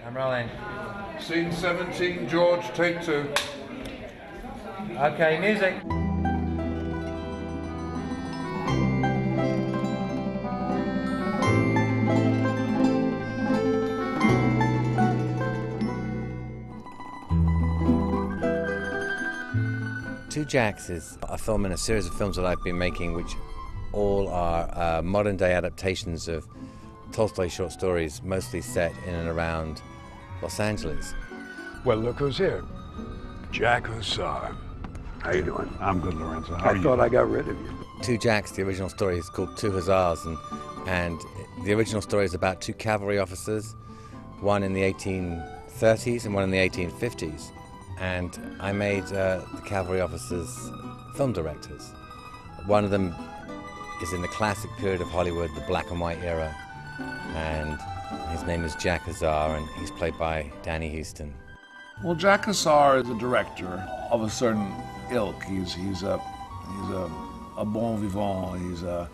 I'm rolling. Scene 17, George, take 2. Okay, music. Two Jacks is a film in a series of films that I've been making, which all are modern-day adaptations of Tolstoy short stories, mostly set in and around Los Angeles. Well, look who's here. Jack Hussar. How you doing? I'm good, Lorenzo. How are you? I thought I got rid of you. Two Jacks, the original story is called Two Hussars, and the original story is about two cavalry officers, one in the 1830s and one in the 1850s. And I made the cavalry officers film directors. One of them is in the classic period of Hollywood, the black and white era, and his name is Jack Hussar, and he's played by Danny Huston. Well, Jack Hussar is a director of a certain ilk. He's a bon vivant. He's a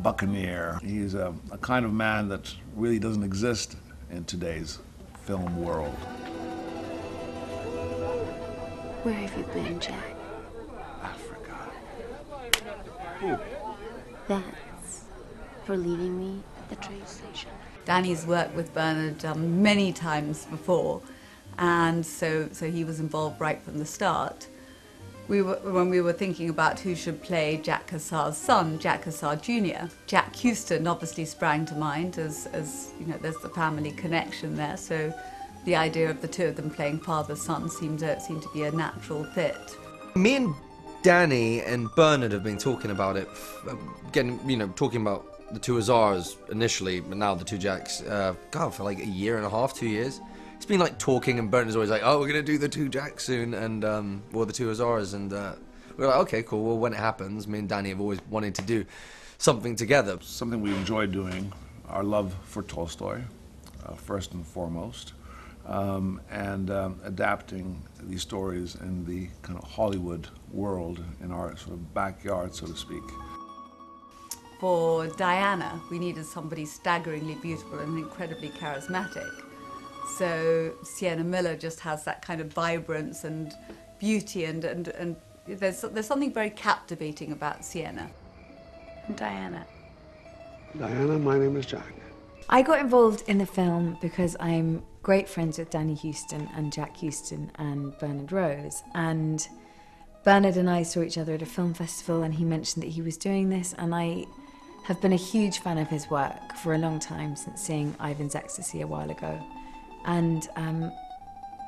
buccaneer. He's a kind of man that really doesn't exist in today's film world. Where have you been, Jack? Africa. Oh, that's for leaving me at the train station. Danny's worked with Bernard many times before, and so he was involved right from the start. When we were thinking about who should play Jack Hussar's son, Jack Hussar Jr., Jack Huston obviously sprang to mind as you know, there's the family connection there, so the idea of the two of them playing father-son seemed to be a natural fit. Me and Danny and Bernard have been talking about it, talking about the two Hussars initially, but now the two Jacks, for like a year and a half, 2 years. It's been like talking, and Bernard's always like, oh, we're going to do the two Jacks soon, and, the two Hussars, and we're like, okay, cool, well, when it happens, me and Danny have always wanted to do something together. Something we enjoy doing, our love for Tolstoy, first and foremost. And adapting these stories in the kind of Hollywood world, in our sort of backyard, so to speak. For Diana, we needed somebody staggeringly beautiful and incredibly charismatic. So Sienna Miller just has that kind of vibrance and beauty, and there's something very captivating about Sienna. And Diana. Diana, my name is Jack. I got involved in the film because I'm great friends with Danny Huston and Jack Huston and Bernard Rose. And Bernard and I saw each other at a film festival, and he mentioned that he was doing this, and I have been a huge fan of his work for a long time, since seeing Ivan's Ecstasy a while ago. And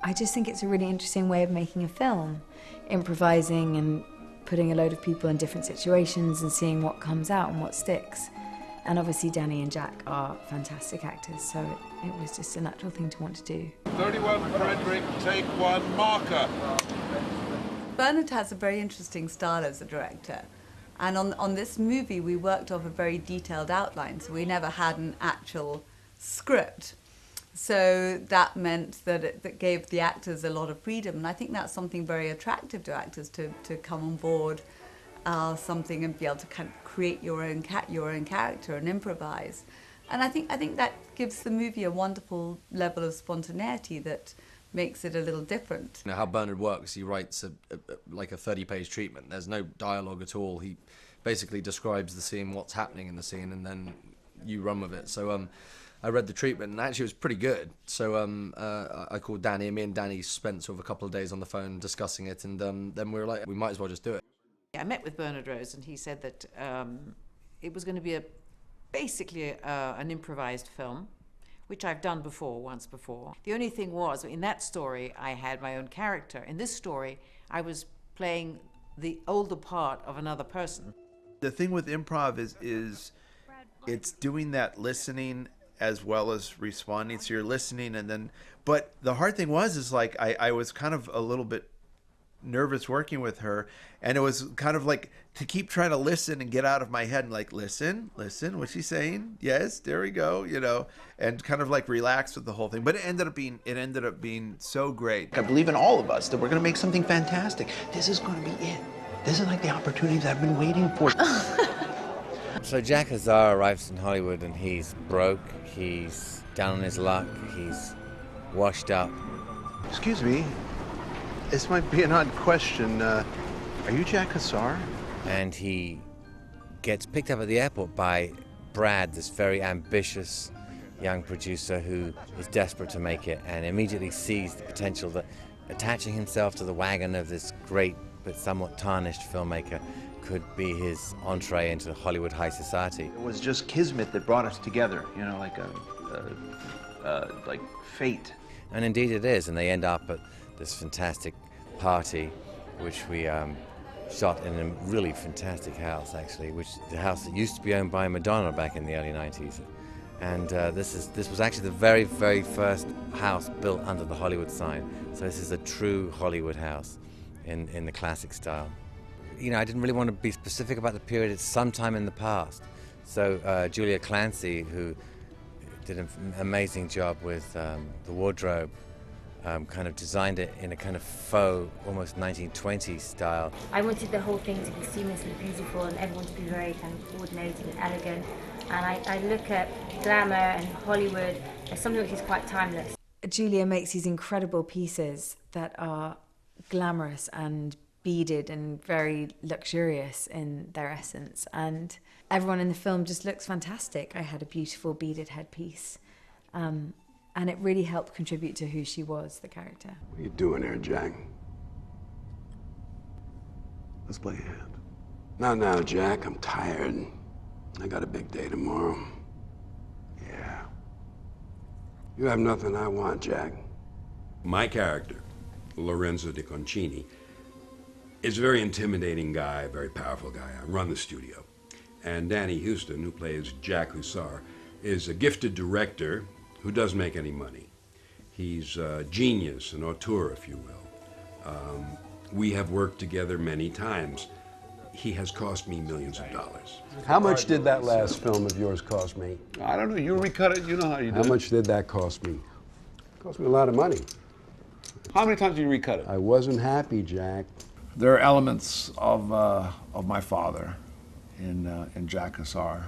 I just think it's a really interesting way of making a film, improvising and putting a load of people in different situations and seeing what comes out and what sticks. And obviously Danny and Jack are fantastic actors, so it was just a natural thing to want to do. 31 Frederick, take 1, marker. Bernard has a very interesting style as a director, and on this movie we worked off a very detailed outline, so we never had an actual script. So that meant that it gave the actors a lot of freedom, and I think that's something very attractive to actors, to come on board something and be able to kind of create your own character and improvise. And I think that gives the movie a wonderful level of spontaneity that makes it a little different. You know how Bernard works, he writes like a 30-page treatment. There's no dialogue at all. He basically describes the scene, what's happening in the scene, and then you run with it. So I read the treatment, and actually it was pretty good. So I called Danny, and me and Danny spent sort of a couple of days on the phone discussing it, and then we were like, we might as well just do it. I met with Bernard Rose, and he said that it was going to be basically an improvised film, which I've done once before. The only thing was, in that story, I had my own character. In this story, I was playing the older part of another person. The thing with improv is it's doing that listening as well as responding. So you're listening, and then, but the hard thing is like I was kind of a little bit nervous working with her, and it was kind of like to keep trying to listen and get out of my head and like listen, what's she saying? Yes, there we go, and kind of like relax with the whole thing. But it ended up being so great. I believe in all of us that we're going to make something fantastic. This is going to be it. This is like the opportunity that I've been waiting for. So Jack Hussar arrives in Hollywood, and he's broke, he's down on his luck, he's washed up. Excuse me, this might be an odd question. Are you Jack Hussar? And he gets picked up at the airport by Brad, this very ambitious young producer who is desperate to make it and immediately sees the potential that attaching himself to the wagon of this great but somewhat tarnished filmmaker could be his entree into Hollywood high society. It was just kismet that brought us together, you know, like fate. And indeed it is, and they end up at this fantastic party, which we shot in a really fantastic house, actually, which the house that used to be owned by Madonna back in the early 90s. And this was actually the very, very first house built under the Hollywood sign. So this is a true Hollywood house in the classic style. You know, I didn't really want to be specific about the period. It's sometime in the past. So Julia Clancy, who did an amazing job with the wardrobe, kind of designed it in a kind of faux, almost 1920s style. I wanted the whole thing to be seamlessly beautiful and everyone to be very kind of coordinated and elegant. And I look at glamour and Hollywood as something which is quite timeless. Julia makes these incredible pieces that are glamorous and beaded and very luxurious in their essence. And everyone in the film just looks fantastic. I had a beautiful beaded headpiece. And it really helped contribute to who she was, the character. What are you doing there, Jack? Let's play a hand. Now, Jack, I'm tired. I got a big day tomorrow. Yeah. You have nothing I want, Jack. My character, Lorenzo de Concini, is a very intimidating guy, a very powerful guy. I run the studio. And Danny Huston, who plays Jack Hussar, is a gifted director who doesn't make any money. He's a genius, an auteur, if you will. We have worked together many times. He has cost me millions of dollars. How much did that last film of yours cost me? I don't know. You recut it. You know how you do How it. much did that cost me? It cost me a lot of money. How many times did you recut it? I wasn't happy, Jack. There are elements of my father in Jack Hussar.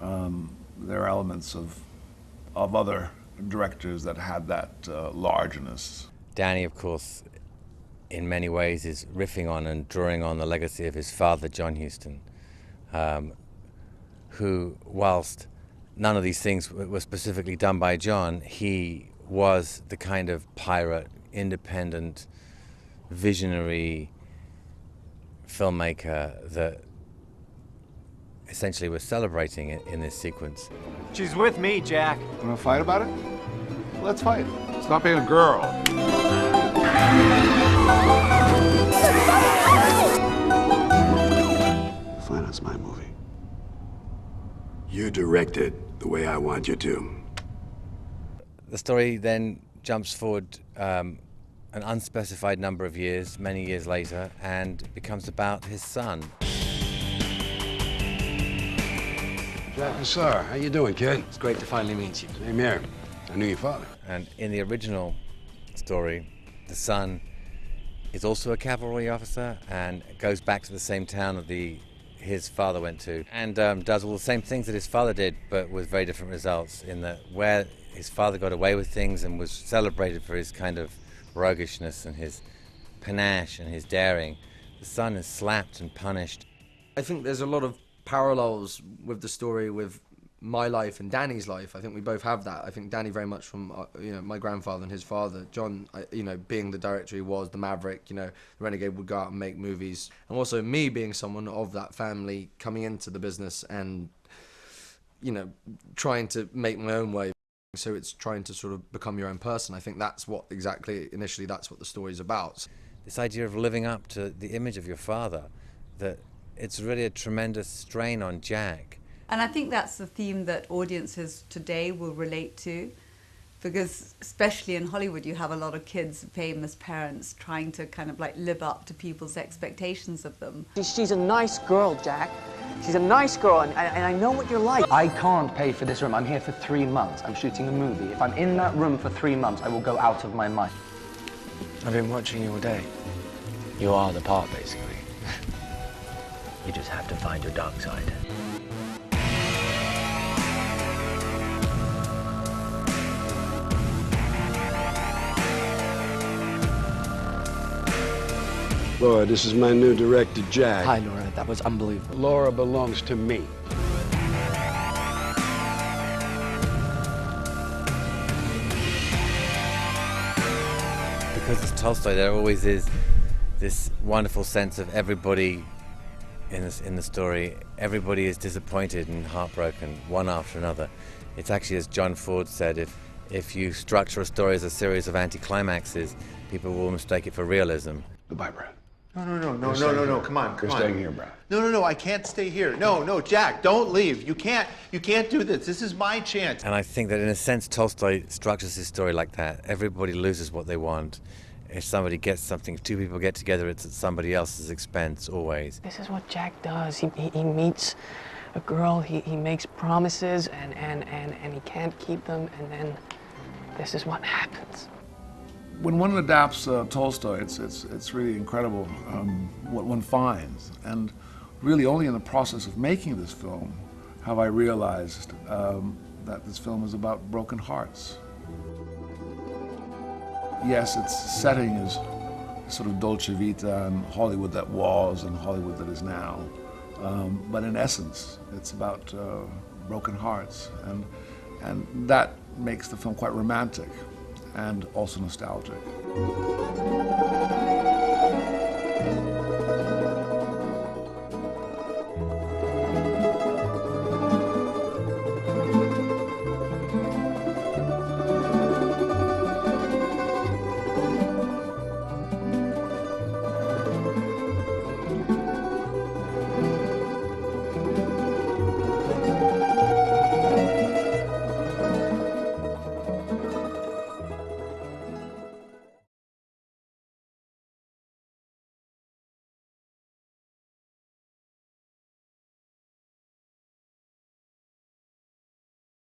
There are elements of other directors that had that largeness. Danny, of course, in many ways is riffing on and drawing on the legacy of his father, John Huston, who, whilst none of these things were specifically done by John, he was the kind of pirate, independent, visionary filmmaker that essentially we're celebrating in this sequence. She's with me, Jack. Want to fight about it? Let's fight. Stop being a girl. Fine, it's my movie. You direct it the way I want you to. The story then jumps forward an unspecified number of years, many years later, and becomes about his son. Jack Hussar, how you doing, kid? It's great to finally meet you. Same here. I knew your father. And in the original story, the son is also a cavalry officer and goes back to the same town that his father went to, and does all the same things that his father did, but with very different results, in that where his father got away with things and was celebrated for his kind of roguishness and his panache and his daring, the son is slapped and punished. I think there's a lot of parallels with the story with my life and Danny's life. I think we both have that. I think Danny very much from my grandfather and his father. John, being the director he was, the maverick, the renegade, would go out and make movies. And also me being someone of that family, coming into the business and trying to make my own way. So it's trying to sort of become your own person. I think that's what initially that's what the story's about. This idea of living up to the image of your father, that it's really a tremendous strain on Jack. And I think that's the theme that audiences today will relate to, because especially in Hollywood, you have a lot of kids, famous parents, trying to kind of like live up to people's expectations of them. She's a nice girl, Jack. She's a nice girl, and I know what you're like. I can't pay for this room. I'm here for 3 months. I'm shooting a movie. If I'm in that room for 3 months, I will go out of my mind. I've been watching you all day. You are the part, basically. You just have to find your dark side. Laura, this is my new director, Jack. Hi, Laura. That was unbelievable. Laura belongs to me. Because it's Tolstoy, there always is this wonderful sense of everybody in the story. Everybody is disappointed and heartbroken, one after another. It's actually, as John Ford said, if you structure a story as a series of anticlimaxes, people will mistake it for realism. Goodbye, Brad. No, come on. You're staying here, Brad. No, I can't stay here. No, Jack, don't leave. You can't do this. This is my chance. And I think that in a sense Tolstoy structures his story like that. Everybody loses what they want. If somebody gets something, if two people get together, it's at somebody else's expense, always. This is what Jack does. He meets a girl, he makes promises, and he can't keep them, and then this is what happens. When one adapts Tolstoy, it's really incredible what one finds. And really only in the process of making this film have I realized that this film is about broken hearts. Yes, its setting is sort of Dolce Vita and Hollywood that was and Hollywood that is now. But in essence, it's about broken hearts. And that makes the film quite romantic and also nostalgic.